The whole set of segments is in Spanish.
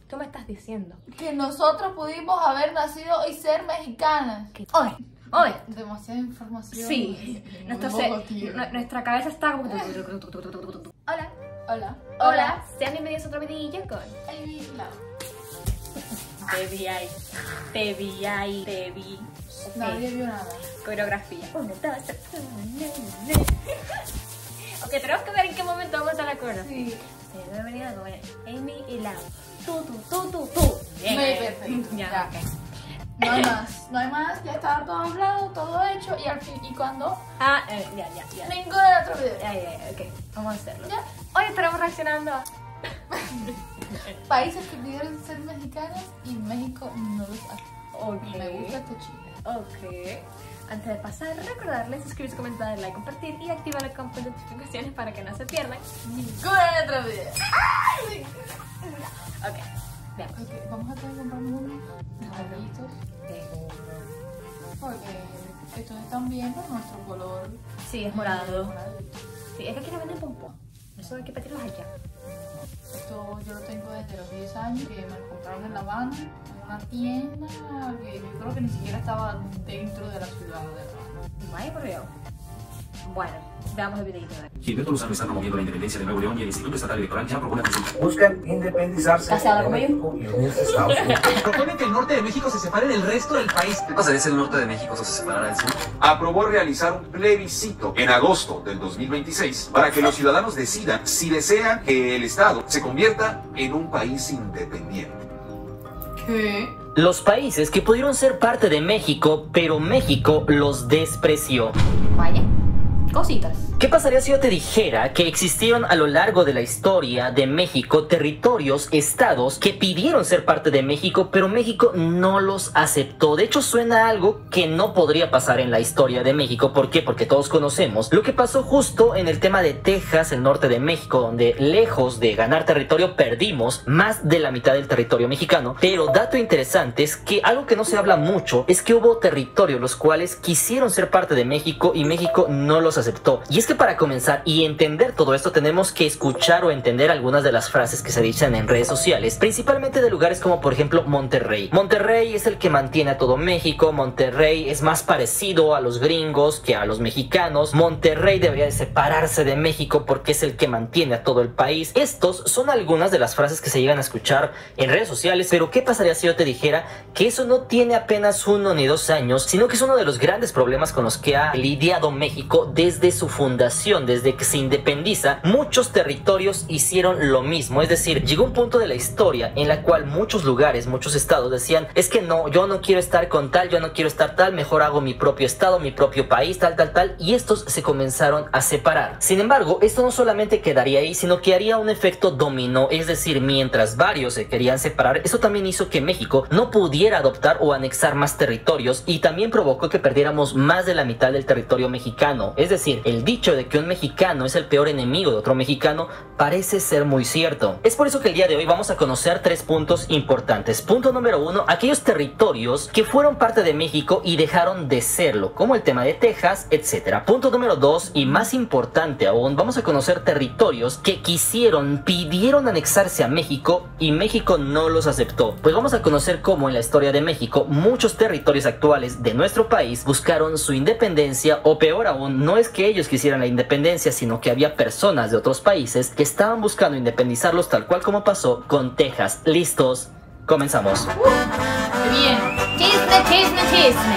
Tú me estás diciendo que nosotros pudimos haber nacido y ser mexicanas. Hoy. Demasiada información. Sí. En poco tiempo. Nuestra cabeza está como... Hola. Hola. Hola. Sean bienvenidos a otro videillo con... Ivy Lau. Te vi. Nadie vio nada. Coreografía. 1, 2, 3. Ok, tenemos que ver en qué momento vamos a estar la coreografía. Sí. Bienvenida con Amy y Lau. Tú. Bien. Muy perfecto. Ya. Ok. No hay más, ya estaba todo hablado, todo hecho y al fin, y cuando Ya. ninguno de otro video. Ya, ok, vamos a hacerlo. Ya. Hoy estaremos reaccionando a... Países que pidieron ser mexicanas y México no los hace. Ok. Me gusta este chico. Ok. Antes de pasar, recordarles suscribirse, comentar, darle like, compartir y activar la campana de notificaciones para que no se pierdan Ninguno de otro video. Ok, veamos. Ok, vamos a tener que comprar unos regalitos porque estos están bien por nuestro color. Sí, es morado. Moradito. Sí, es que aquí no venden pompón. Eso hay que pedirlos allá. Esto yo lo tengo desde los 10 años, que me lo compraron en La Habana, en una tienda que yo creo que ni siquiera estaba dentro de la ciudad de La Habana. Vaya por Dios. Bueno, veamos el videito. Gilberto Lozano está promoviendo la independencia de Nuevo León y el Instituto Estatal Electoral ya propone presentar. Buscan independizarse ¿Casada de como yo? México y unirse a Estados Unidos. Propone que el norte de México se separe del resto del país. ¿Qué pasaría si el norte de México se separara del sur? Aprobó realizar un plebiscito en agosto del 2026 para que los ciudadanos decidan si desean que el Estado se convierta en un país independiente. ¿Qué? Los países que pudieron ser parte de México, pero México los despreció. Vaya. Cositas. ¿Qué pasaría si yo te dijera que existieron a lo largo de la historia de México territorios, estados que pidieron ser parte de México, pero México no los aceptó? De hecho, suena a algo que no podría pasar en la historia de México. ¿Por qué? Porque todos conocemos lo que pasó justo en el tema de Texas, el norte de México, donde lejos de ganar territorio perdimos más de la mitad del territorio mexicano. Pero dato interesante es que algo que no se habla mucho es que hubo territorios los cuales quisieron ser parte de México y México no los aceptó. Y es que para comenzar y entender todo esto tenemos que escuchar o entender algunas de las frases que se dicen en redes sociales, principalmente de lugares como por ejemplo Monterrey. Monterrey es el que mantiene a todo México. Monterrey es más parecido a los gringos que a los mexicanos. Monterrey debería de separarse de México porque es el que mantiene a todo el país. Estos son algunas de las frases que se llegan a escuchar en redes sociales, pero ¿qué pasaría si yo te dijera que eso no tiene apenas 1 ni 2 años, sino que es uno de los grandes problemas con los que ha lidiado México desde su fundación, desde que se independiza? Muchos territorios hicieron lo mismo, es decir, llegó un punto de la historia en la cual muchos lugares, muchos estados decían, es que no, yo no quiero estar con tal, yo no quiero estar tal, mejor hago mi propio estado, mi propio país, tal, y estos se comenzaron a separar. Sin embargo, esto no solamente quedaría ahí, sino que haría un efecto dominó, es decir, mientras varios se querían separar, eso también hizo que México no pudiera adoptar o anexar más territorios y también provocó que perdiéramos más de la mitad del territorio mexicano. Es decir, el dicho de que un mexicano es el peor enemigo de otro mexicano parece ser muy cierto. Es por eso que el día de hoy vamos a conocer 3 puntos importantes. Punto número 1, aquellos territorios que fueron parte de México y dejaron de serlo, como el tema de Texas, etc. Punto número 2, y más importante aún, vamos a conocer territorios que pidieron anexarse a México y México no los aceptó. Pues vamos a conocer cómo en la historia de México muchos territorios actuales de nuestro país buscaron su independencia, o peor aún, no es que ellos quisieran la independencia, sino que había personas de otros países que estaban buscando independizarlos, tal cual como pasó con Texas. ¿Listos? Comenzamos. Bien. Chisme.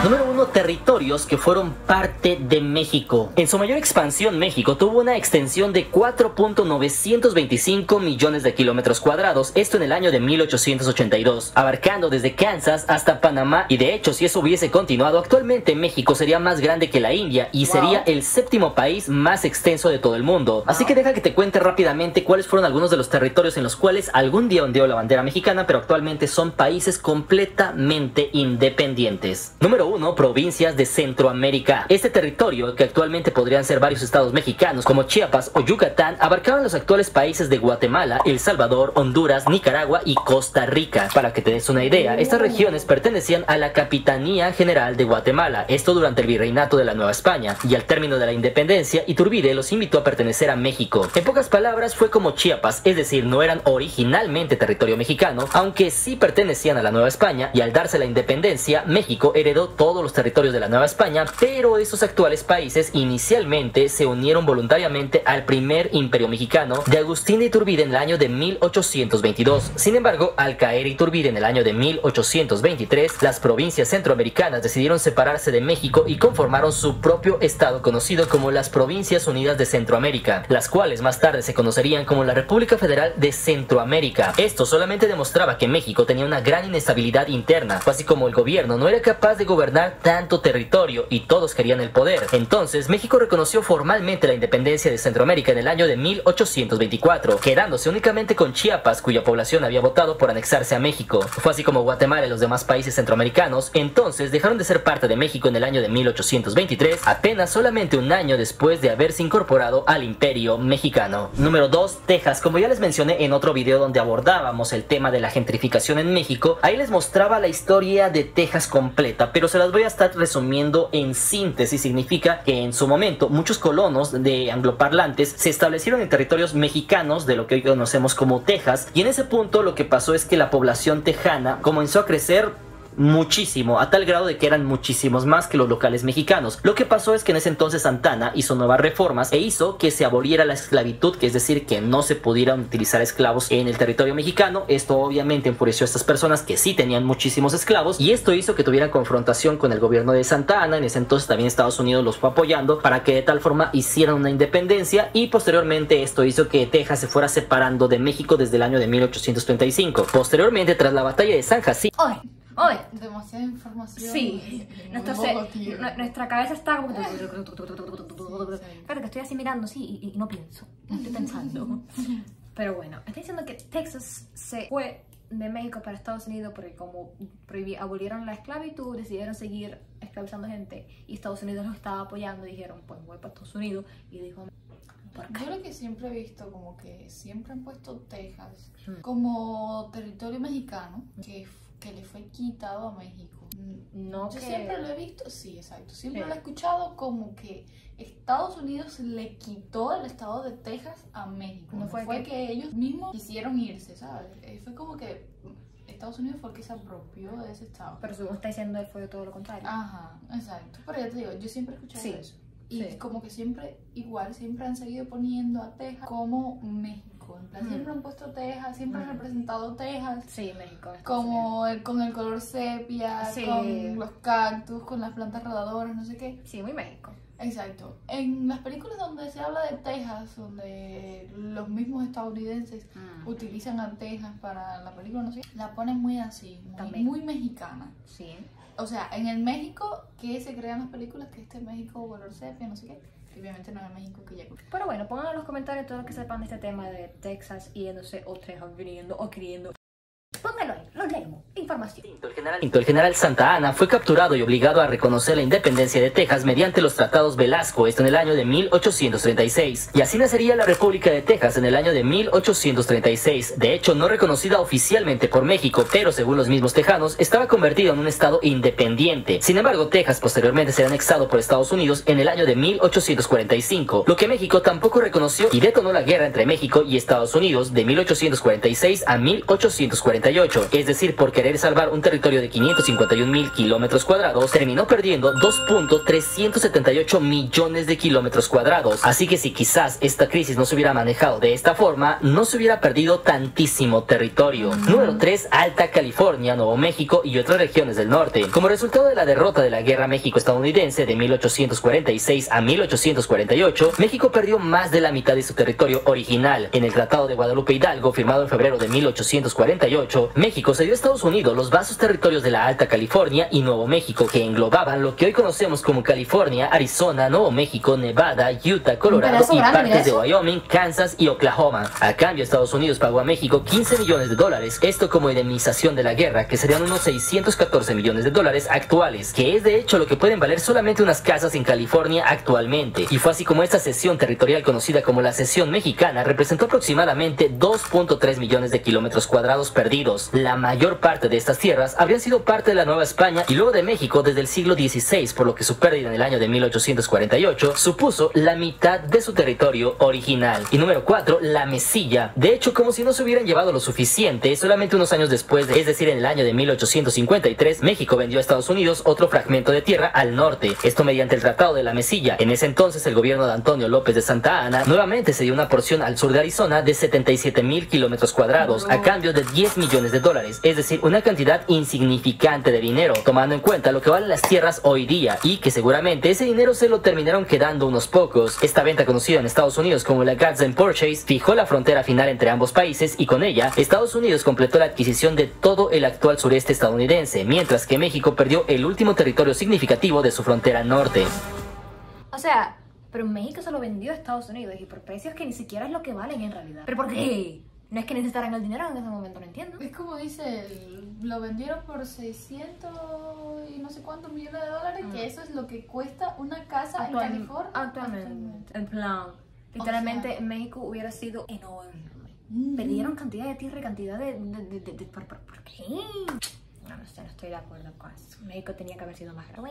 Número 1, territorios que fueron parte de México. En su mayor expansión, México tuvo una extensión de 4.925 millones de kilómetros cuadrados, esto en el año de 1882, abarcando desde Kansas hasta Panamá, y de hecho, si eso hubiese continuado, actualmente México sería más grande que la India y sería el 7º país más extenso de todo el mundo. Así que deja que te cuente rápidamente cuáles fueron algunos de los territorios en los cuales algún día ondeó la bandera mexicana, pero actualmente son países completamente independientes. Número 1, provincias de Centroamérica. Este territorio, que actualmente podrían ser varios estados mexicanos como Chiapas o Yucatán, abarcaban los actuales países de Guatemala, El Salvador, Honduras, Nicaragua y Costa Rica. Para que te des una idea, estas regiones pertenecían a la Capitanía General de Guatemala, esto durante el virreinato de la Nueva España, y al término de la independencia, Iturbide los invitó a pertenecer a México. En pocas palabras, fue como Chiapas, es decir, no eran originalmente territorio mexicano, aunque sí pertenecían a la Nueva España, y al darse la independencia, México heredó todos los territorios de la Nueva España, pero esos actuales países inicialmente se unieron voluntariamente al primer imperio mexicano de Agustín de Iturbide en el año de 1822. Sin embargo, al caer Iturbide en el año de 1823, las provincias centroamericanas decidieron separarse de México y conformaron su propio estado conocido como las Provincias Unidas de Centroamérica, las cuales más tarde se conocerían como la República Federal de Centroamérica. Esto solamente demostraba que México tenía una gran inestabilidad interna, así como el gobierno no era capaz de gobernar tanto territorio y todos querían el poder. Entonces, México reconoció formalmente la independencia de Centroamérica en el año de 1824, quedándose únicamente con Chiapas, cuya población había votado por anexarse a México. Fue así como Guatemala y los demás países centroamericanos entonces dejaron de ser parte de México en el año de 1823, apenas solamente un año después de haberse incorporado al Imperio Mexicano. Número 2. Texas. Como ya les mencioné en otro video donde abordábamos el tema de la gentrificación en México, ahí les mostraba la historia de Texas completa, pero se las voy a estar resumiendo en síntesis. Significa que en su momento muchos colonos de angloparlantes se establecieron en territorios mexicanos de lo que hoy conocemos como Texas, y en ese punto lo que pasó es que la población tejana comenzó a crecer muchísimo, a tal grado de que eran muchísimos más que los locales mexicanos. Lo que pasó es que en ese entonces Santana hizo nuevas reformas e hizo que se aboliera la esclavitud, que es decir, que no se pudieran utilizar esclavos en el territorio mexicano. Esto obviamente enfureció a estas personas que sí tenían muchísimos esclavos, y esto hizo que tuvieran confrontación con el gobierno de Santa Ana. En ese entonces también Estados Unidos los fue apoyando para que de tal forma hicieran una independencia, y posteriormente esto hizo que Texas se fuera separando de México desde el año de 1835. Posteriormente, tras la batalla de San Jacinto, Hoy, Demasiada información. sí, nuestra cabeza está como... Claro que estoy así mirando, sí, y no pienso, no estoy pensando. Pero bueno, está diciendo que Texas se fue de México para Estados Unidos porque como abolieron la esclavitud, decidieron seguir esclavizando gente, y Estados Unidos los estaba apoyando, y dijeron, pues voy para Estados Unidos, y dijo... Yo lo que siempre he visto, como que siempre han puesto Texas como territorio mexicano que le fue quitado a México. No, yo que... siempre lo he visto, sí, exacto, siempre lo he escuchado como que Estados Unidos le quitó el estado de Texas a México. No fue que ellos mismos quisieron irse, ¿sabes? Fue como que Estados Unidos fue el que se apropió de ese estado. Pero según está diciendo, él fue todo lo contrario. Ajá, exacto. Pero ya te digo, yo siempre he escuchado eso. Y como que siempre han seguido poniendo a Texas como México. En plan, siempre han puesto Texas, siempre han representado Texas. Sí, México. Como con el color sepia, con los cactus, con las plantas rodadoras, no sé qué. Sí, muy México. Exacto. En las películas donde se habla de Texas, donde los mismos estadounidenses utilizan a Texas para la película, no sé, la ponen muy así, muy mexicana. Sí. O sea, en el México que se crean las películas, que este México color sepia, no sé qué, obviamente no es el México que llegó. Pero bueno, pongan en los comentarios todo lo que sepan de este tema de Texas yéndose o Texas viniendo o queriendo. Pónganlo ahí, los leemos. Información. El general Santa Ana fue capturado y obligado a reconocer la independencia de Texas mediante los tratados Velasco, esto en el año de 1836. Y así nacería la República de Texas en el año de 1836. De hecho, no reconocida oficialmente por México, pero según los mismos tejanos, estaba convertido en un estado independiente. Sin embargo, Texas posteriormente será anexado por Estados Unidos en el año de 1845, lo que México tampoco reconoció, y detonó la guerra entre México y Estados Unidos de 1846 a 1848. Es decir, por querer salvar un territorio de 551,000 kilómetros cuadrados, terminó perdiendo 2.378 millones de kilómetros cuadrados. Así que si quizás esta crisis no se hubiera manejado de esta forma, no se hubiera perdido tantísimo territorio. Número 3. Alta California, Nuevo México y otras regiones del norte. Como resultado de la derrota de la Guerra México-Estadounidense de 1846 a 1848, México perdió más de la mitad de su territorio original. En el Tratado de Guadalupe Hidalgo, firmado en febrero de 1848, México cedió a Estados Unidos Unidos los vastos territorios de la Alta California y Nuevo México, que englobaban lo que hoy conocemos como California, Arizona, Nuevo México, Nevada, Utah, Colorado y partes de Wyoming, Kansas y Oklahoma. A cambio, Estados Unidos pagó a México $15 millones, esto como indemnización de la guerra, que serían unos $614 millones actuales, que es de hecho lo que pueden valer solamente unas casas en California actualmente. Y fue así como esta cesión territorial conocida como la cesión mexicana representó aproximadamente 2.3 millones de kilómetros cuadrados perdidos. La mayor parte de estas tierras habrían sido parte de la Nueva España y luego de México desde el siglo XVI, por lo que su pérdida en el año de 1848 supuso la mitad de su territorio original. Y número 4, la Mesilla. De hecho, como si no se hubieran llevado lo suficiente, solamente unos años después, es decir, en el año de 1853, México vendió a Estados Unidos otro fragmento de tierra al norte, esto mediante el Tratado de la Mesilla. En ese entonces el gobierno de Antonio López de Santa Anna nuevamente se dio una porción al sur de Arizona de 77,000 kilómetros cuadrados a cambio de $10 millones, es decir, una cantidad insignificante de dinero, tomando en cuenta lo que valen las tierras hoy día, y que seguramente ese dinero se lo terminaron quedando unos pocos. Esta venta, conocida en Estados Unidos como la Gadsden Purchase, fijó la frontera final entre ambos países, y con ella Estados Unidos completó la adquisición de todo el actual sureste estadounidense, mientras que México perdió el último territorio significativo de su frontera norte. O sea, pero México se lo vendió a Estados Unidos y por precios que ni siquiera es lo que valen en realidad. ¿Pero por qué? No es que necesitaran el dinero en ese momento, no entiendo. Es como dice, lo vendieron por 600 y no sé cuántos millones de dólares, que eso es lo que cuesta una casa en California. Actualmente. En plan, literalmente México hubiera sido enorme. Perdieron cantidad de tierra y cantidad de ¿por qué? No sé, no estoy de acuerdo con eso. México tenía que haber sido más grande.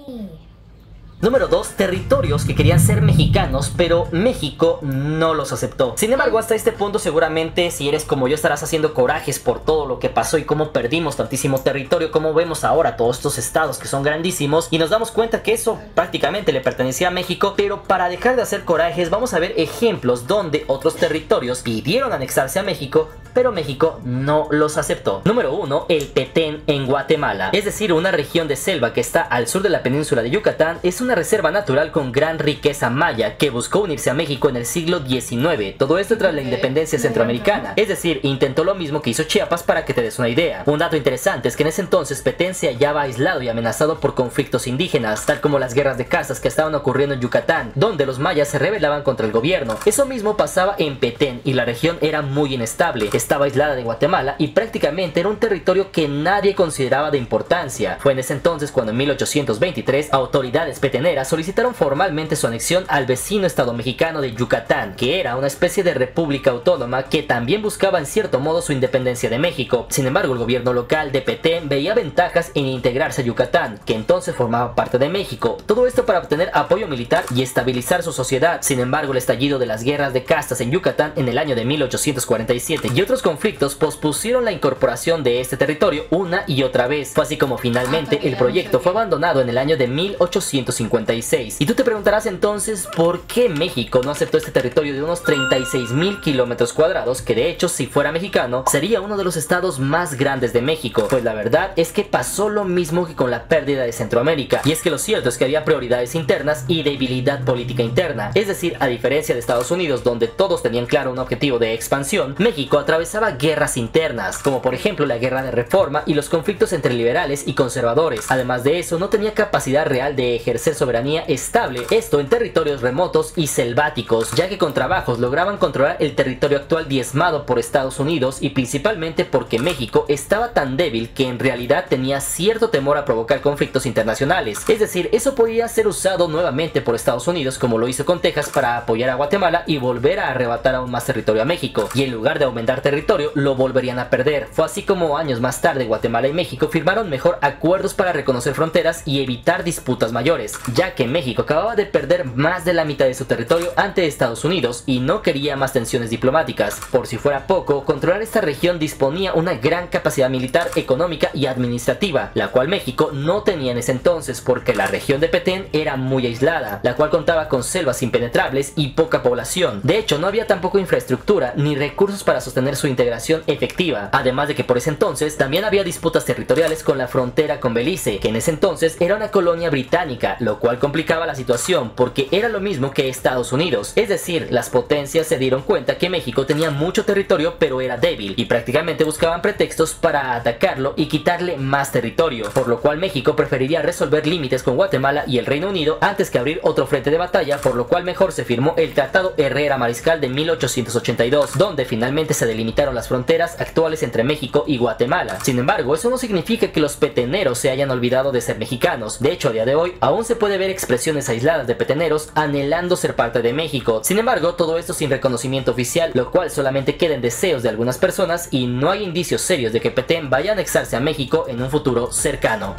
Número 2. Territorios que querían ser mexicanos, pero México no los aceptó. Sin embargo, hasta este punto seguramente, si eres como yo, estarás haciendo corajes por todo lo que pasó y cómo perdimos tantísimo territorio, como vemos ahora todos estos estados que son grandísimos, y nos damos cuenta que eso prácticamente le pertenecía a México. Pero para dejar de hacer corajes, vamos a ver ejemplos donde otros territorios pidieron anexarse a México, pero México no los aceptó. Número 1. El Petén en Guatemala. Es decir, una región de selva que está al sur de la península de Yucatán. Es una reserva natural con gran riqueza maya que buscó unirse a México en el siglo XIX. Todo esto tras la independencia centroamericana. Es decir, intentó lo mismo que hizo Chiapas, para que te des una idea. Un dato interesante es que en ese entonces Petén se hallaba aislado y amenazado por conflictos indígenas, tal como las guerras de castas que estaban ocurriendo en Yucatán, donde los mayas se rebelaban contra el gobierno. Eso mismo pasaba en Petén y la región era muy inestable. Estaba aislada de Guatemala y prácticamente era un territorio que nadie consideraba de importancia. Fue en ese entonces cuando en 1823 autoridades peteneras solicitaron formalmente su anexión al vecino estado mexicano de Yucatán, que era una especie de república autónoma que también buscaba en cierto modo su independencia de México. Sin embargo, el gobierno local de Petén veía ventajas en integrarse a Yucatán, que entonces formaba parte de México. Todo esto para obtener apoyo militar y estabilizar su sociedad. Sin embargo, el estallido de las guerras de castas en Yucatán en el año de 1847 y otros conflictos pospusieron la incorporación de este territorio una y otra vez. Fue así como finalmente el proyecto fue abandonado en el año de 1856. Y tú te preguntarás entonces por qué México no aceptó este territorio de unos 36,000 kilómetros cuadrados, que de hecho, si fuera mexicano, sería uno de los estados más grandes de México. Pues la verdad es que pasó lo mismo que con la pérdida de Centroamérica, y es que lo cierto es que había prioridades internas y debilidad política interna. Es decir, a diferencia de Estados Unidos, donde todos tenían claro un objetivo de expansión, México atravesaba guerras internas, como por ejemplo la guerra de Reforma y los conflictos entre liberales y conservadores. Además de eso, no tenía capacidad real de ejercer soberanía estable, esto en territorios remotos y selváticos, ya que con trabajos lograban controlar el territorio actual diezmado por Estados Unidos, y principalmente porque México estaba tan débil que en realidad tenía cierto temor a provocar conflictos internacionales. Es decir, eso podía ser usado nuevamente por Estados Unidos, como lo hizo con Texas, para apoyar a Guatemala y volver a arrebatar aún más territorio a México, y en lugar de aumentar territorio, lo volverían a perder. Fue así como años más tarde Guatemala y México firmaron mejor acuerdos para reconocer fronteras y evitar disputas mayores, ya que México acababa de perder más de la mitad de su territorio ante Estados Unidos y no quería más tensiones diplomáticas. Por si fuera poco, controlar esta región disponía una gran capacidad militar, económica y administrativa, la cual México no tenía en ese entonces, porque la región de Petén era muy aislada, la cual contaba con selvas impenetrables y poca población. De hecho, no había tampoco infraestructura ni recursos para sostener su integración efectiva, además de que por ese entonces también había disputas territoriales con la frontera con Belice, que en ese entonces era una colonia británica, lo cual complicaba la situación porque era lo mismo que Estados Unidos, es decir, las potencias se dieron cuenta que México tenía mucho territorio pero era débil y prácticamente buscaban pretextos para atacarlo y quitarle más territorio, por lo cual México preferiría resolver límites con Guatemala y el Reino Unido antes que abrir otro frente de batalla, por lo cual mejor se firmó el Tratado Herrera-Mariscal de 1882, donde finalmente se delimitaron las fronteras actuales entre México y Guatemala. Sin embargo, eso no significa que los peteneros se hayan olvidado de ser mexicanos. De hecho, a día de hoy aún se puede ver expresiones aisladas de peteneros anhelando ser parte de México. Sin embargo, todo esto sin reconocimiento oficial, lo cual solamente queda en deseos de algunas personas y no hay indicios serios de que Petén vaya a anexarse a México en un futuro cercano.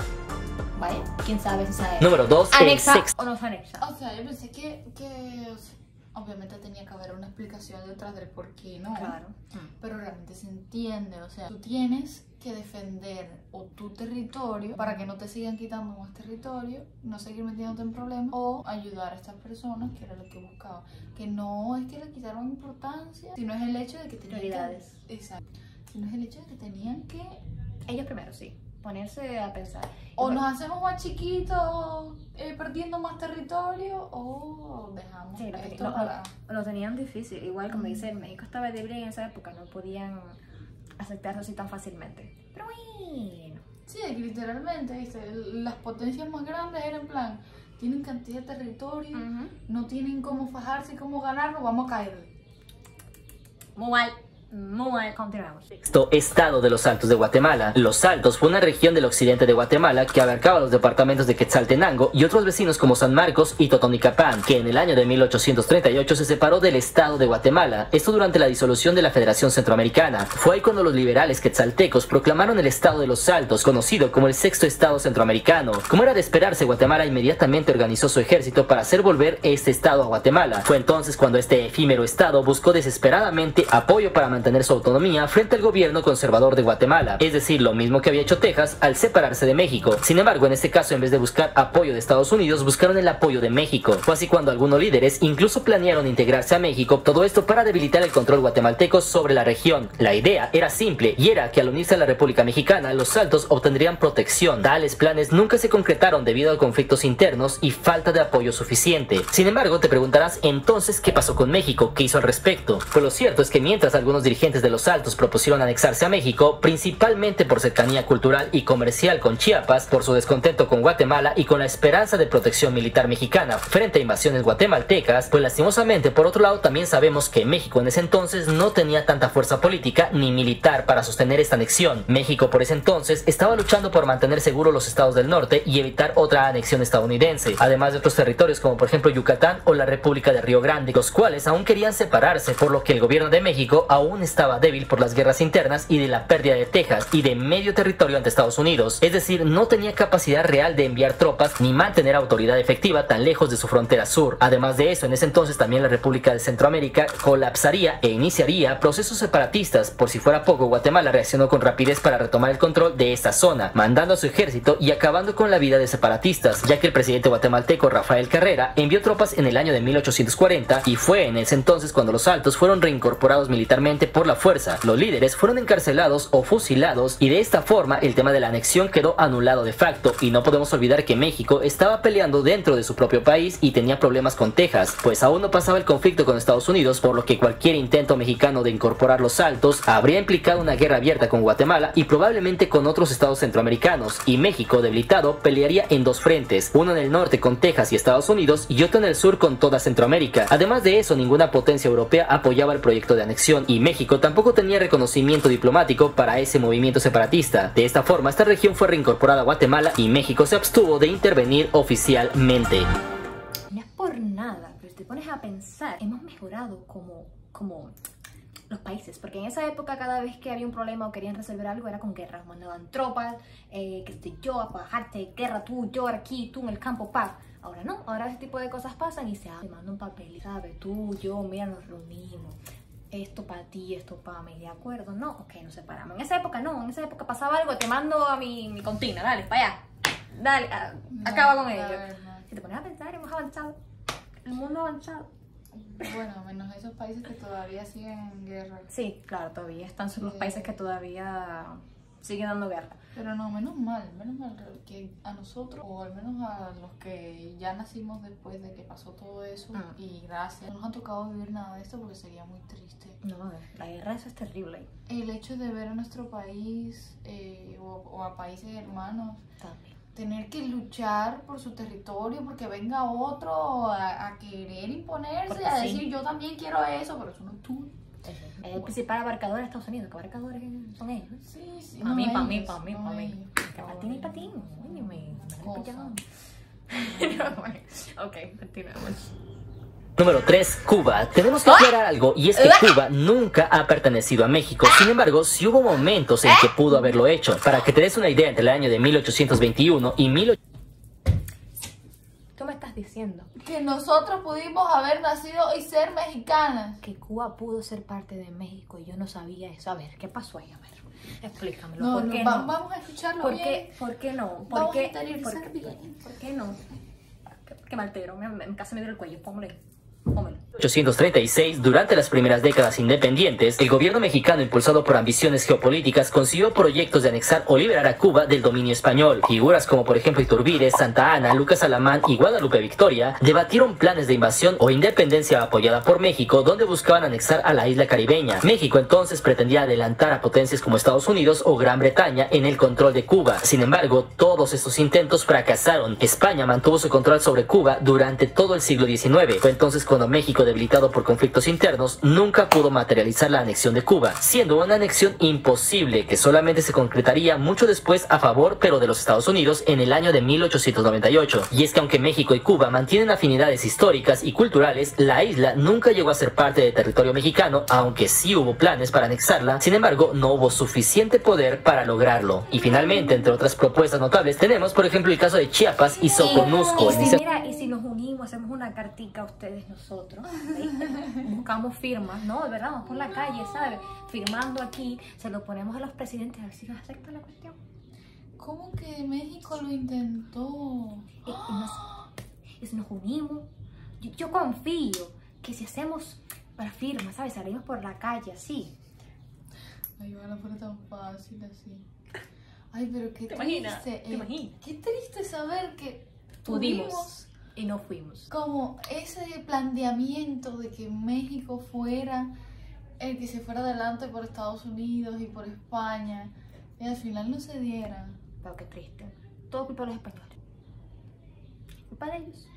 Vaya, quién sabe si sabe. Número 2. ¿Anexa o no se anexa? O sea, yo pensé que o sea, obviamente tenía que haber una explicación detrás del por qué no. Claro. Pero realmente se entiende, o sea, tú tienes que defender o tu territorio para que no te sigan quitando más territorio, no seguir metiéndote en problemas, o ayudar a estas personas, que era lo que buscaba. Que no es que le quitaron importancia, sino es el hecho de que tenían Prioridades. Exacto. Sino es el hecho de que tenían que... Ellos primero, sí. Ponerse a pensar. O nos hacemos más chiquitos perdiendo más territorio, o dejamos Sí, esto para... lo tenían difícil. Igual, como dice, México estaba débil en esa época, no podían aceptarlo así tan fácilmente. Pero bueno. Sí, es que literalmente, ¿viste? Las potencias más grandes eran en plan, tienen cantidad de territorio, no tienen cómo fajarse y cómo ganarlo, vamos a caer. Muy mal. Continuamos. Sexto, estado de los Altos de Guatemala. Los Altos fue una región del occidente de Guatemala que abarcaba los departamentos de Quetzaltenango y otros vecinos como San Marcos y Totonicapán, que en el año de 1838 se separó del estado de Guatemala, esto durante la disolución de la Federación Centroamericana. Fue ahí cuando los liberales quetzaltecos proclamaron el estado de los Altos, conocido como el sexto estado centroamericano. Como era de esperarse, Guatemala inmediatamente organizó su ejército para hacer volver este estado a Guatemala. Fue entonces cuando este efímero estado buscó desesperadamente apoyo para mantener su autonomía frente al gobierno conservador de Guatemala, es decir, lo mismo que había hecho Texas al separarse de México. Sin embargo, en este caso, en vez de buscar apoyo de Estados Unidos, buscaron el apoyo de México. Fue así cuando algunos líderes incluso planearon integrarse a México, todo esto para debilitar el control guatemalteco sobre la región. La idea era simple, y era que al unirse a la República Mexicana, los Altos obtendrían protección. Tales planes nunca se concretaron debido a conflictos internos y falta de apoyo suficiente. Sin embargo, te preguntarás entonces qué pasó con México, qué hizo al respecto. Pues lo cierto es que mientras algunos dirigentes de los Altos propusieron anexarse a México, principalmente por cercanía cultural y comercial con Chiapas, por su descontento con Guatemala y con la esperanza de protección militar mexicana frente a invasiones guatemaltecas, pues lastimosamente por otro lado también sabemos que México en ese entonces no tenía tanta fuerza política ni militar para sostener esta anexión. México por ese entonces estaba luchando por mantener seguros los estados del norte y evitar otra anexión estadounidense, además de otros territorios como por ejemplo Yucatán o la República de Río Grande, los cuales aún querían separarse, por lo que el gobierno de México aún estaba débil por las guerras internas y de la pérdida de Texas y de medio territorio ante Estados Unidos, es decir, no tenía capacidad real de enviar tropas ni mantener autoridad efectiva tan lejos de su frontera sur. Además de eso, en ese entonces también la República de Centroamérica colapsaría e iniciaría procesos separatistas. Por si fuera poco, Guatemala reaccionó con rapidez para retomar el control de esta zona, mandando a su ejército y acabando con la vida de separatistas, ya que el presidente guatemalteco Rafael Carrera envió tropas en el año de 1840 y fue en ese entonces cuando los Altos fueron reincorporados militarmente por la fuerza. Los líderes fueron encarcelados o fusilados y de esta forma el tema de la anexión quedó anulado de facto. Y no podemos olvidar que México estaba peleando dentro de su propio país y tenía problemas con Texas, pues aún no pasaba el conflicto con Estados Unidos, por lo que cualquier intento mexicano de incorporar los Altos habría implicado una guerra abierta con Guatemala y probablemente con otros estados centroamericanos, y México, debilitado, pelearía en dos frentes, uno en el norte con Texas y Estados Unidos y otro en el sur con toda Centroamérica. Además de eso, ninguna potencia europea apoyaba el proyecto de anexión y México tampoco tenía reconocimiento diplomático para ese movimiento separatista. De esta forma, esta región fue reincorporada a Guatemala y México se abstuvo de intervenir oficialmente. No es por nada, pero si te pones a pensar, hemos mejorado como los países, porque en esa época cada vez que había un problema o querían resolver algo era con guerras, mandaban tropas, que sé yo, a bajarte, guerra tú, yo aquí, tú en el campo, paz. Ahora no, ahora ese tipo de cosas pasan y se manda un papel, ¿sabes? Tú, yo, mira, nos reunimos. Esto para ti, esto para mí, ¿de acuerdo? No, ok, nos separamos. En esa época no, en esa época pasaba algo, te mando a mi contina, dale, para allá. Dale, acaba con ello. Si te pones a pensar, hemos avanzado. El mundo ha avanzado. Bueno, menos esos países que todavía siguen en guerra. Sí, claro, todavía están los países que todavía siguen dando guerra. Pero no, menos mal que a nosotros, o al menos a los que ya nacimos después de que pasó todo eso, y gracias, no nos ha tocado vivir nada de esto porque sería muy triste. No, la guerra eso es terrible. El hecho de ver a nuestro país o a países hermanos También. tener que luchar por su territorio porque venga otro a querer imponerse, Porque a sí. decir yo también quiero eso, pero eso no es tú. El principal abarcador de Estados Unidos, ¿qué abarcadores son ellos? Sí, sí. Para mí, para mí, ellos, para mí, no para mí. ellos. Para ti ni para ti. Coño, me Cosa. Ok, continuemos. Número 3. Cuba. Tenemos que aclarar algo, y es que Cuba nunca ha pertenecido a México. Sin embargo, sí hubo momentos en que pudo haberlo hecho. Para que te des una idea, entre el año de 1821 y 18... Tú me estás diciendo Que nosotros pudimos haber nacido y ser mexicanas. que Cuba pudo ser parte de México y yo no sabía eso. A ver, ¿qué pasó ahí? A ver, explícamelo. No, ¿Por no, qué no? vamos a escucharlo ¿Por bien. qué? ¿Por qué no? ¿Por Vamos a qué? interiorizar ¿Por bien. qué no? Que me altero, casi me dio el cuello. Póngale. Póngalo. 1836, durante las primeras décadas independientes, el gobierno mexicano, impulsado por ambiciones geopolíticas, consiguió proyectos de anexar o liberar a Cuba del dominio español. Figuras como por ejemplo Iturbide, Santa Ana, Lucas Alamán y Guadalupe Victoria debatieron planes de invasión o independencia apoyada por México, donde buscaban anexar a la isla caribeña. México entonces pretendía adelantar a potencias como Estados Unidos o Gran Bretaña en el control de Cuba. Sin embargo, todos estos intentos fracasaron. España mantuvo su control sobre Cuba durante todo el siglo XIX. Fue entonces cuando México, debilitado por conflictos internos, nunca pudo materializar la anexión de Cuba, siendo una anexión imposible que solamente se concretaría mucho después a favor pero de los Estados Unidos en el año de 1898. Y es que aunque México y Cuba mantienen afinidades históricas y culturales, la isla nunca llegó a ser parte del territorio mexicano, aunque sí hubo planes para anexarla. Sin embargo, no hubo suficiente poder para lograrlo. Y finalmente, entre otras propuestas notables, tenemos por ejemplo el caso de Chiapas y Soconusco. Y si nos unimos, hacemos una cartica a ustedes nosotros, ¿viste? Buscamos firmas, ¿no? De verdad, vamos por la calle, ¿sabes? Firmando aquí, se lo ponemos a los presidentes a ver si nos aceptan la cuestión. ¿Cómo que México lo intentó? Y si nos unimos, yo confío que si hacemos para firmas, ¿sabes? Salimos por la calle así. Ay, van a poner tan fácil así. Ay, pero qué ¿Te triste. imaginas? ¿Te imaginas? Qué triste saber que Pudimos tuvimos y no fuimos. como ese planteamiento de que México fuera el que se fuera adelante por Estados Unidos y por España, y al final no se diera. Pero qué triste. Todo culpa de los españoles. Es culpa de ellos.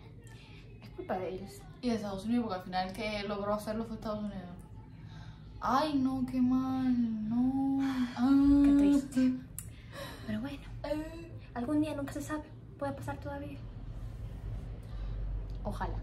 Es culpa de ellos. Y de Estados Unidos, porque al final el que logró hacerlo fue Estados Unidos. Ay, no, qué mal, no. Qué triste. Pero bueno, algún día nunca se sabe. Puede pasar todavía. Ojalá.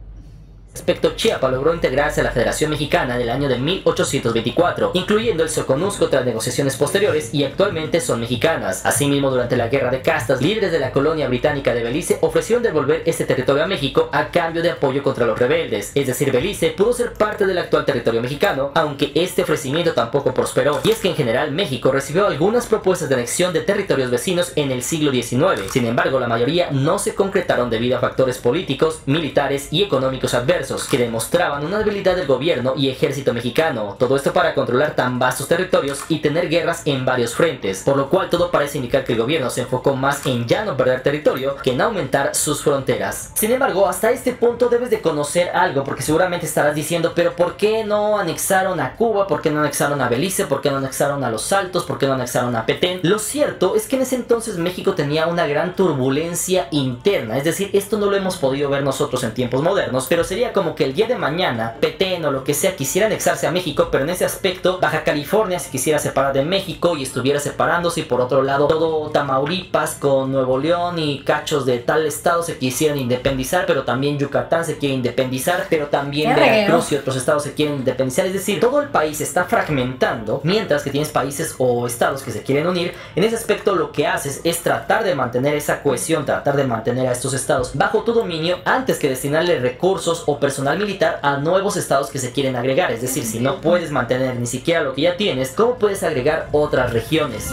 Respecto, Chiapas logró integrarse a la Federación Mexicana del año de 1824, incluyendo el Soconusco tras negociaciones posteriores, y actualmente son mexicanas. Asimismo, durante la Guerra de Castas, líderes de la colonia británica de Belice ofrecieron devolver este territorio a México a cambio de apoyo contra los rebeldes. Es decir, Belice pudo ser parte del actual territorio mexicano, aunque este ofrecimiento tampoco prosperó. Y es que en general México recibió algunas propuestas de anexión de territorios vecinos en el siglo XIX. Sin embargo, la mayoría no se concretaron debido a factores políticos, militares y económicos adversos que demostraban una debilidad del gobierno y ejército mexicano, todo esto para controlar tan vastos territorios y tener guerras en varios frentes, por lo cual todo parece indicar que el gobierno se enfocó más en ya no perder territorio que en aumentar sus fronteras. Sin embargo, hasta este punto debes de conocer algo, porque seguramente estarás diciendo, pero ¿por qué no anexaron a Cuba? ¿Por qué no anexaron a Belice? ¿Por qué no anexaron a Los Altos? ¿Por qué no anexaron a Petén? Lo cierto es que en ese entonces México tenía una gran turbulencia interna, es decir, esto no lo hemos podido ver nosotros en tiempos modernos, pero sería como que el día de mañana Petén o lo que sea quisiera anexarse a México, pero en ese aspecto Baja California se quisiera separar de México y estuviera separándose, y por otro lado todo Tamaulipas con Nuevo León y cachos de tal estado se quisieran independizar, pero también Yucatán se quiere independizar, pero también Veracruz y otros estados se quieren independizar. Es decir, todo el país se está fragmentando, mientras que tienes países o estados que se quieren unir. En ese aspecto lo que haces es tratar de mantener esa cohesión, tratar de mantener a estos estados bajo tu dominio antes que destinarle recursos o personal militar a nuevos estados que se quieren agregar. Es decir, si no puedes mantener ni siquiera lo que ya tienes, ¿cómo puedes agregar otras regiones?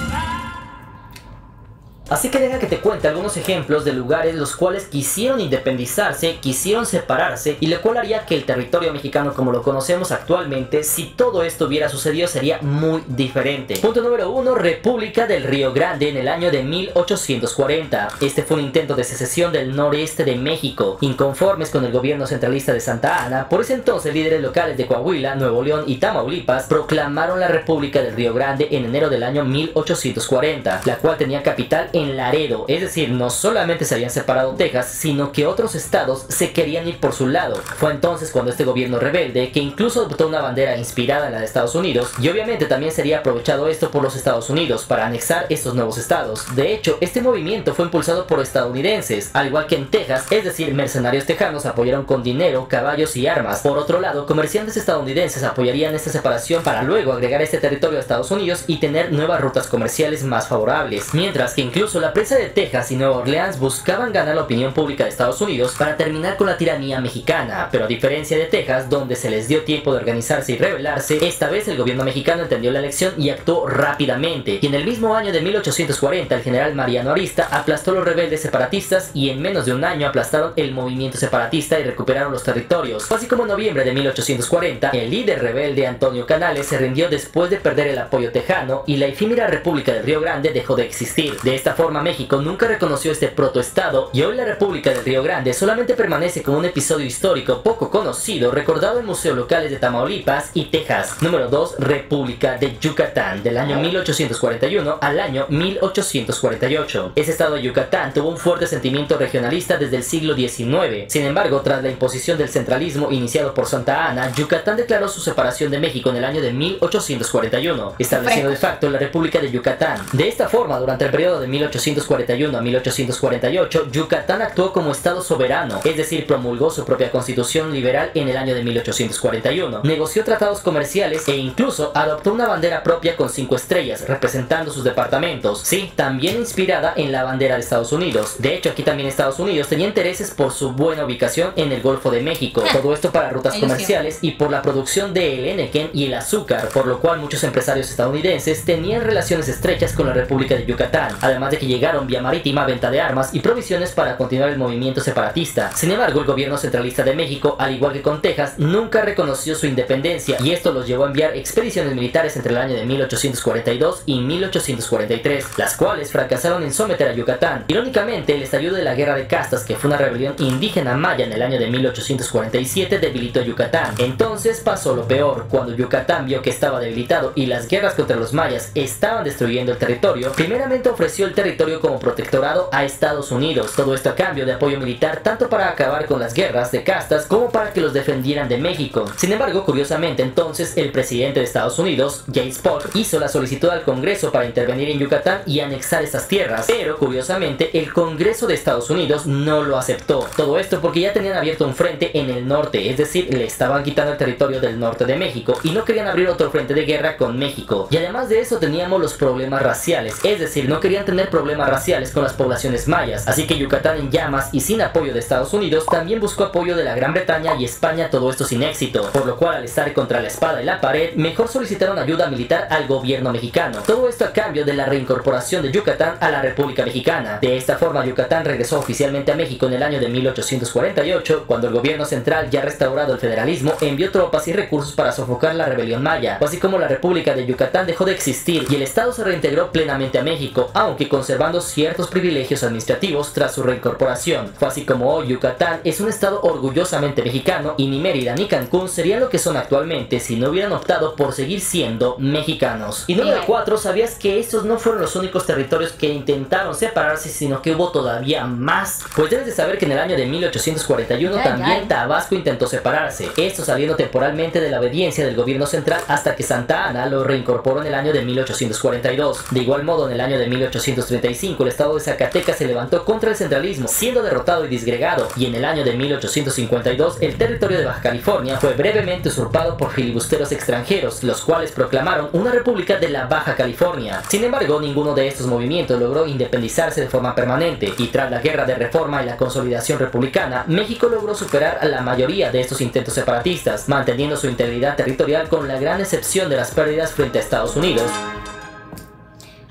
Así que deja que te cuente algunos ejemplos de lugares los cuales quisieron independizarse, quisieron separarse, y lo cual haría que el territorio mexicano como lo conocemos actualmente, si todo esto hubiera sucedido, sería muy diferente. Punto número 1, República del Río Grande en el año de 1840. Este fue un intento de secesión del noreste de México. Inconformes con el gobierno centralista de Santa Anna, por ese entonces líderes locales de Coahuila, Nuevo León y Tamaulipas proclamaron la República del Río Grande en enero del año 1840, la cual tenía capital en Laredo. Es decir, no solamente se habían separado Texas, sino que otros estados se querían ir por su lado. Fue entonces cuando este gobierno rebelde, que incluso adoptó una bandera inspirada en la de Estados Unidos, y obviamente también sería aprovechado esto por los Estados Unidos para anexar estos nuevos estados. De hecho, este movimiento fue impulsado por estadounidenses, al igual que en Texas, es decir, mercenarios tejanos apoyaron con dinero, caballos y armas. Por otro lado, comerciantes estadounidenses apoyarían esta separación para luego agregar este territorio a Estados Unidos y tener nuevas rutas comerciales más favorables, mientras que incluso la prensa de Texas y Nueva Orleans buscaban ganar la opinión pública de Estados Unidos para terminar con la tiranía mexicana. Pero a diferencia de Texas, donde se les dio tiempo de organizarse y rebelarse, esta vez el gobierno mexicano entendió la lección y actuó rápidamente. Y en el mismo año de 1840, el general Mariano Arista aplastó a los rebeldes separatistas y en menos de un año aplastaron el movimiento separatista y recuperaron los territorios. Fue así como en noviembre de 1840, el líder rebelde Antonio Canales se rindió después de perder el apoyo tejano y la efímera República del Río Grande dejó de existir. De esta forma, México nunca reconoció este protoestado y hoy la República del Río Grande solamente permanece como un episodio histórico poco conocido, recordado en museos locales de Tamaulipas y Texas. Número 2, República de Yucatán, del año 1841 al año 1848. Ese estado de Yucatán tuvo un fuerte sentimiento regionalista desde el siglo XIX. Sin embargo, tras la imposición del centralismo iniciado por Santa Anna, Yucatán declaró su separación de México en el año de 1841, estableciendo de facto la República de Yucatán. De esta forma, durante el periodo de 1841 a 1848, Yucatán actuó como estado soberano, es decir, promulgó su propia constitución liberal en el año de 1841, negoció tratados comerciales e incluso adoptó una bandera propia con 5 estrellas, representando sus departamentos, sí, también inspirada en la bandera de Estados Unidos. De hecho, aquí también Estados Unidos tenía intereses por su buena ubicación en el Golfo de México, todo esto para rutas comerciales y por la producción del henequén y el azúcar, por lo cual muchos empresarios estadounidenses tenían relaciones estrechas con la República de Yucatán, además de que llegaron vía marítima venta de armas y provisiones para continuar el movimiento separatista. Sin embargo, el gobierno centralista de México, al igual que con Texas, nunca reconoció su independencia y esto los llevó a enviar expediciones militares entre el año de 1842 y 1843, las cuales fracasaron en someter a Yucatán. Irónicamente, el estallido de la Guerra de Castas, que fue una rebelión indígena maya en el año de 1847, debilitó Yucatán. Entonces pasó lo peor. Cuando Yucatán vio que estaba debilitado y las guerras contra los mayas estaban destruyendo el territorio, primeramente ofreció el territorio como protectorado a Estados Unidos. Todo esto a cambio de apoyo militar tanto para acabar con las guerras de castas como para que los defendieran de México. Sin embargo, curiosamente entonces el presidente de Estados Unidos, James Polk, hizo la solicitud al Congreso para intervenir en Yucatán y anexar estas tierras, pero curiosamente el Congreso de Estados Unidos no lo aceptó. Todo esto porque ya tenían abierto un frente en el norte, es decir, le estaban quitando el territorio del norte de México y no querían abrir otro frente de guerra con México. Y además de eso teníamos los problemas raciales, es decir, no querían tener problemas raciales con las poblaciones mayas, así que Yucatán en llamas y sin apoyo de Estados Unidos también buscó apoyo de la Gran Bretaña y España, todo esto sin éxito, por lo cual al estar contra la espada y la pared, mejor solicitaron ayuda militar al gobierno mexicano. Todo esto a cambio de la reincorporación de Yucatán a la República Mexicana. De esta forma, Yucatán regresó oficialmente a México en el año de 1848, cuando el gobierno central, ya restaurado el federalismo, envió tropas y recursos para sofocar la rebelión maya, así como la República de Yucatán dejó de existir y el estado se reintegró plenamente a México, aunque conservando ciertos privilegios administrativos tras su reincorporación. Fue así como hoy Yucatán es un estado orgullosamente mexicano y ni Mérida ni Cancún serían lo que son actualmente si no hubieran optado por seguir siendo mexicanos. Y número 4, ¿sabías que estos no fueron los únicos territorios que intentaron separarse, sino que hubo todavía más? Pues debes de saber que en el año de 1841 también Tabasco intentó separarse, esto saliendo temporalmente de la obediencia del gobierno central hasta que Santa Anna lo reincorporó en el año de 1842. De igual modo, en el año de 1835 el estado de Zacatecas se levantó contra el centralismo, siendo derrotado y disgregado, y en el año de 1852 el territorio de Baja California fue brevemente usurpado por filibusteros extranjeros, los cuales proclamaron una república de la Baja California. Sin embargo, ninguno de estos movimientos logró independizarse de forma permanente, y tras la guerra de reforma y la consolidación republicana, México logró superar a la mayoría de estos intentos separatistas, manteniendo su integridad territorial con la gran excepción de las pérdidas frente a Estados Unidos.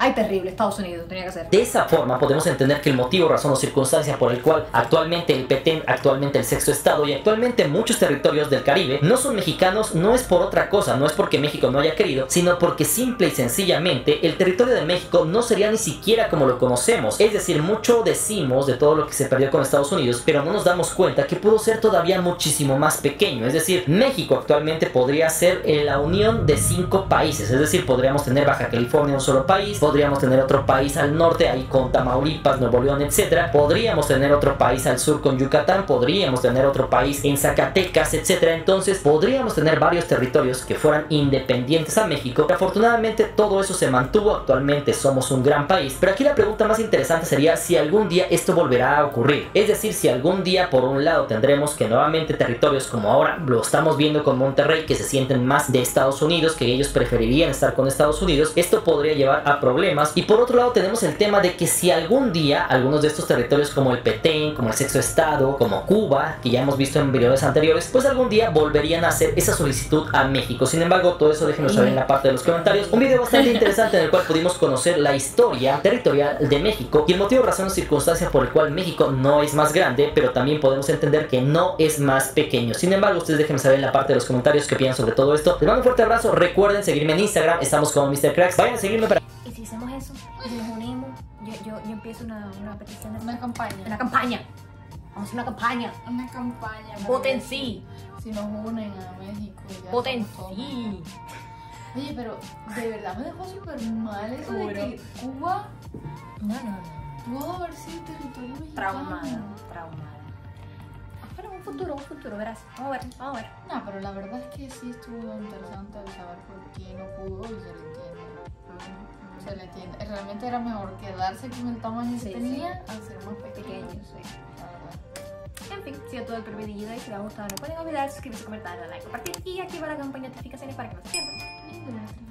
Ay, terrible, Estados Unidos, tenía que ser. De esa forma podemos entender que el motivo, razón o circunstancia por el cual actualmente el Petén, actualmente el sexto estado y actualmente muchos territorios del Caribe no son mexicanos no es por otra cosa, no es porque México no haya querido, sino porque simple y sencillamente el territorio de México no sería ni siquiera como lo conocemos. Es decir, mucho decimos de todo lo que se perdió con Estados Unidos, pero no nos damos cuenta que pudo ser todavía muchísimo más pequeño. Es decir, México actualmente podría ser la unión de 5 países, es decir, podríamos tener Baja California un solo país, podríamos tener otro país al norte ahí con Tamaulipas, Nuevo León, etcétera, podríamos tener otro país al sur con Yucatán, podríamos tener otro país en Zacatecas, etcétera. Entonces podríamos tener varios territorios que fueran independientes a México, pero afortunadamente todo eso se mantuvo. Actualmente somos un gran país, pero aquí la pregunta más interesante sería si algún día esto volverá a ocurrir, es decir, si algún día por un lado tendremos que nuevamente territorios como ahora lo estamos viendo con Monterrey, que se sienten más de Estados Unidos, que ellos preferirían estar con Estados Unidos. Esto podría llevar a problemas. Y por otro lado tenemos el tema de que si algún día algunos de estos territorios como el Petén, como el sexto estado, como Cuba, que ya hemos visto en videos anteriores, pues algún día volverían a hacer esa solicitud a México. Sin embargo, todo eso déjenos saber en la parte de los comentarios. Un video bastante interesante en el cual pudimos conocer la historia territorial de México y el motivo, razón o circunstancia por el cual México no es más grande, pero también podemos entender que no es más pequeño. Sin embargo, ustedes déjenme saber en la parte de los comentarios qué opinan sobre todo esto. Les mando un fuerte abrazo. Recuerden seguirme en Instagram, estamos como Mr. Cracks. Vayan a seguirme para... Y si hacemos eso, y nos unimos, yo empiezo una petición de Una campaña. Una campaña. Vamos a hacer una campaña. Una campaña. Voten sí. Si nos unen a México. Ya Voten somos sí. Oye, pero de verdad me dejó súper mal eso de que Cuba No. pudo haber sido territorio mexicano. Traumada. Pero un futuro, verás. Vamos a ver. No, pero la verdad es que sí estuvo interesante el saber por qué no pudo y se le entiende. Se le entiende. Realmente era mejor quedarse con el tamaño que tenía a ser más pequeño. Pequeño, sí. La verdad. En fin, ha sido todo el primer video y si les ha gustado no pueden olvidar suscribirse, comentar, darle like, compartir y activar la campana de notificaciones para que no se pierdan.